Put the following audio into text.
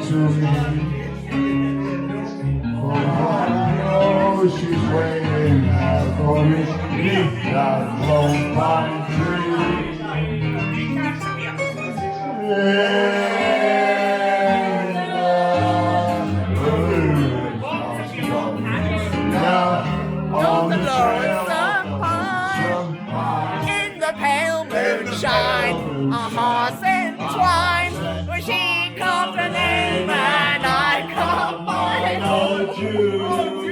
to me. For I know she's waiting out for me beneath that lone pine tree. On the lonesome pond, in the pale moonshine, a horse entwined. Where she called her name and I called mine. Oh, Jude.